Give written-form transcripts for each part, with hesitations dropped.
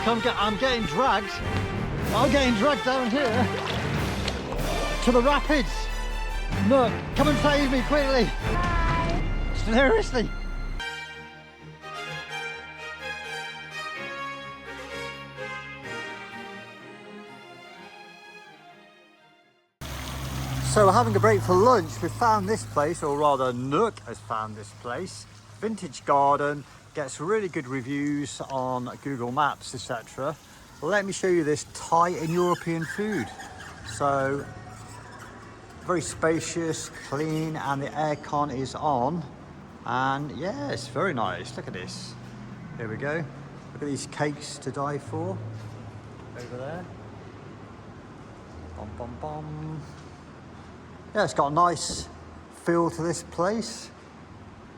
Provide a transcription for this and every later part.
Look, I'm getting dragged. I'm getting dragged down here to the rapids. Look, come and save me quickly. Bye. Seriously. So we're having a break for lunch. We found this place, or rather Nook has found this place. Vintage garden, gets really good reviews on Google Maps, etc. Let me show you this Thai and European food. So very spacious, clean, and the aircon is on. And yeah, it's very nice. Look at this. Here we go. Look at these cakes to die for. Over there. Bom, bom, bom. Yeah, it's got a nice feel to this place.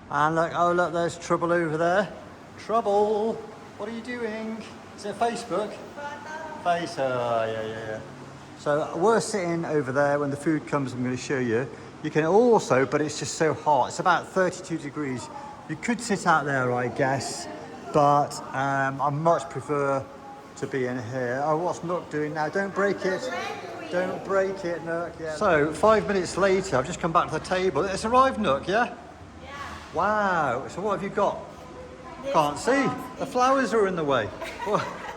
And look, oh look, there's Trouble over there. Trouble, what are you doing? Is it Facebook? Face, yeah. So we're sitting over there. When the food comes, I'm going to show you. You can also, but it's just so hot. It's about 32 degrees. You could sit out there, I guess, but I much prefer to be in here. Oh, what's Nook doing now? Don't break it. Don't break it, Nook. Yeah. So 5 minutes later, I've just come back to the table. It's arrived, Nook, yeah? Yeah. Wow. So what have you got? Can't see. The flowers are in the way.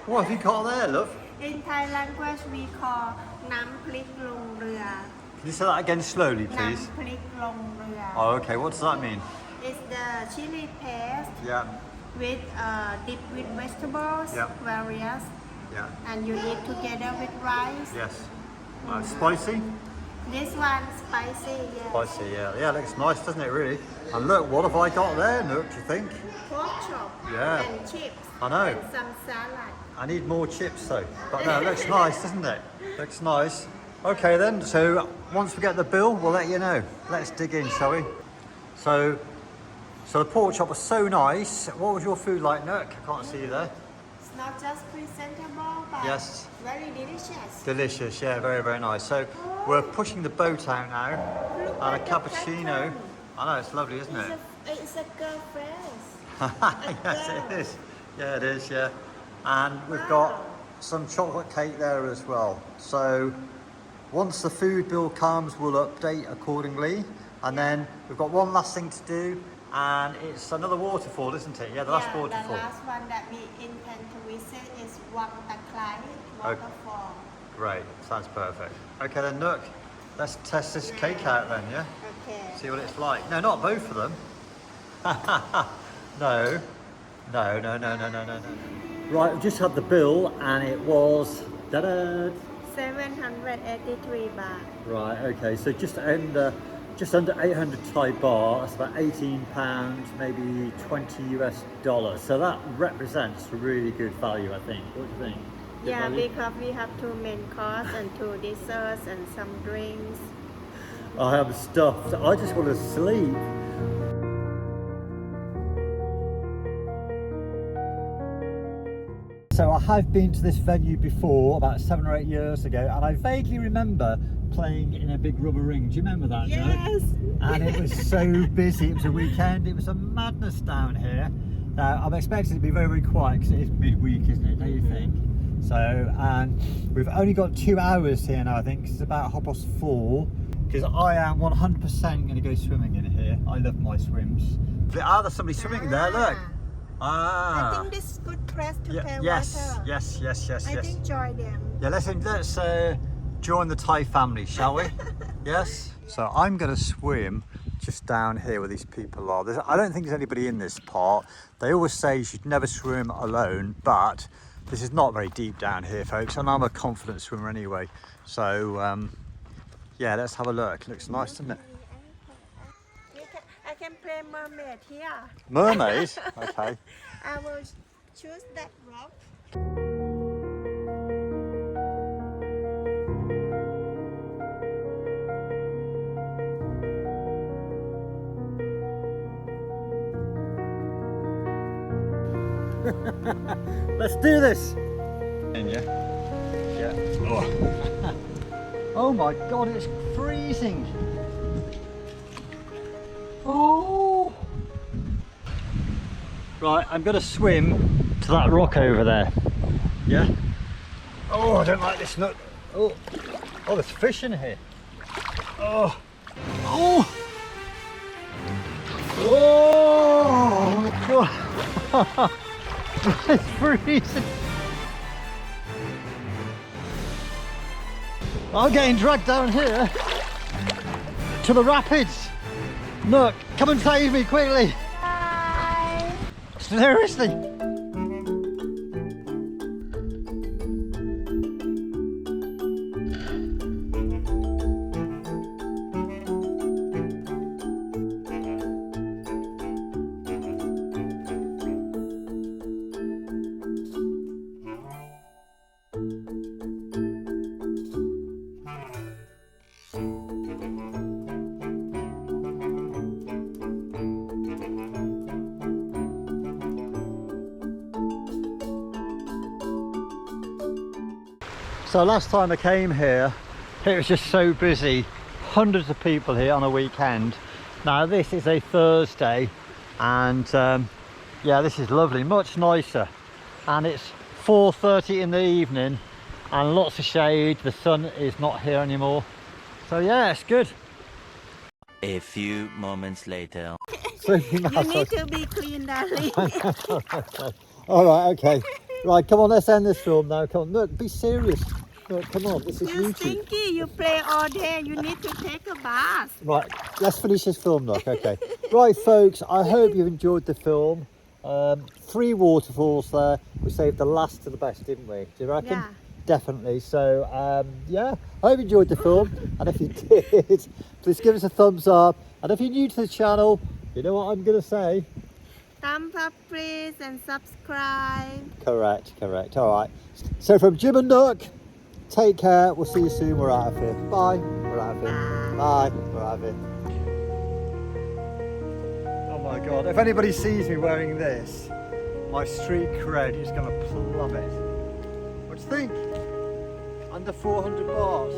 What have you got there, love? In Thai language, we call Nam Plik Lung Rua. Can you say that again slowly, Nam please? Plik Lung Rua. Oh, okay. What does that mean? It's the chili paste Yeah. with dipped with vegetables, Yeah. various, Yeah. and you eat together with rice. Yes. Spicy? This one spicy, yes. Spicy, yeah. Yeah, looks nice, doesn't it, really? And look, what have I got there, Nook, do you think? Pork chop Yeah. and chips. I know. And some salad. I need more chips, though. But no, it looks nice, doesn't it? Looks nice. Okay, then. So once we get the bill, we'll let you know. Let's dig in, shall we? So the pork chop was so nice. What was your food like, Nook? I can't see you there. It's not just presentable, but Yes. very delicious. Delicious, yeah, very, very nice. So we're pushing the boat out now, Look and a at the cappuccino. pattern. I know, it's lovely, isn't it? It's a girl face. Yes, it is. Yeah, it is, yeah. And we've got some chocolate cake there as well. So once the food bill comes, we'll update accordingly. And then we've got one last thing to do, and it's another waterfall, isn't it? Yeah, the last waterfall. The last one that we intend to visit is Wang Ta Kra Waterfall. Great, sounds perfect. Okay then, Nook, let's test this cake out then, yeah? Okay. See what it's like. No, not both of them. No. Right, we just had the bill, and it was 783 baht. Right, okay, so just under 800 Thai baht. That's about £18, maybe $20 US. So that represents a really good value, I think. What do you think? Good Yeah, value? because we have 2 main course and 2 desserts and some drinks. I am stuffed. I just want to sleep. So I have been to this venue before, about 7 or 8 years ago, and I vaguely remember playing in a big rubber ring. Do you remember that, Joe? Yes! And it was so busy. It was a weekend. It was a madness down here. Now, I'm expecting it to be very, very quiet because it is midweek, isn't it? Don't you think? So, and we've only got 2 hours here now, I think, 'cause it's about 4:30. Because I am 100% going to go swimming in here. I love my swims. There's somebody swimming there, look. I think this is good place to play water. Yes. I think join them. Yeah, let's join the Thai family, shall we? Yes. So I'm going to swim just down here where these people are. I don't think there's anybody in this part. They always say you should never swim alone, but this is not very deep down here, folks, and I'm a confident swimmer anyway. So yeah, let's have a look. Looks nice, doesn't it? I can play mermaid here. Mermaid? Okay. I will choose that rock. Let's do this. Yeah. Oh. Oh my God, it's freezing. Oh. Right, I'm going to swim to that rock over there. Yeah. Oh, I don't like this nut. Oh, oh, there's fish in here. Oh, oh, oh my God. It's freezing. I'm getting dragged down here to the rapids. Look, come and save me quickly. Bye. Seriously. So last time I came here, it was just so busy. Hundreds of people here on a weekend. Now this is a Thursday, and yeah, this is lovely, much nicer. And it's 4:30 in the evening, and lots of shade. The sun is not here anymore. So yeah, it's good. A few moments later. You need to be clean, darling. All right, okay. Right, come on, let's end this film now. Come on, look, be serious. Look, come on, this is You YouTube. stinky, you play all day. You need to take a bath. Right, let's finish this film, look, okay. Right, folks, I hope you've enjoyed the film. 3 waterfalls there. We saved the last to the best, didn't we? Do you reckon? Yeah. Definitely. So, yeah, I hope you enjoyed the film. And if you did, please give us a thumbs up. And if you're new to the channel, you know what I'm going to say. Thumbs up, please, and subscribe. Correct, correct. All right. So from Jim and Nook, take care. We'll see you soon. We're out of here. Bye. We're out of here. Bye. We're out of here. Oh my God. If anybody sees me wearing this, my street cred is going to plummet. What do you think? Under 400 bars.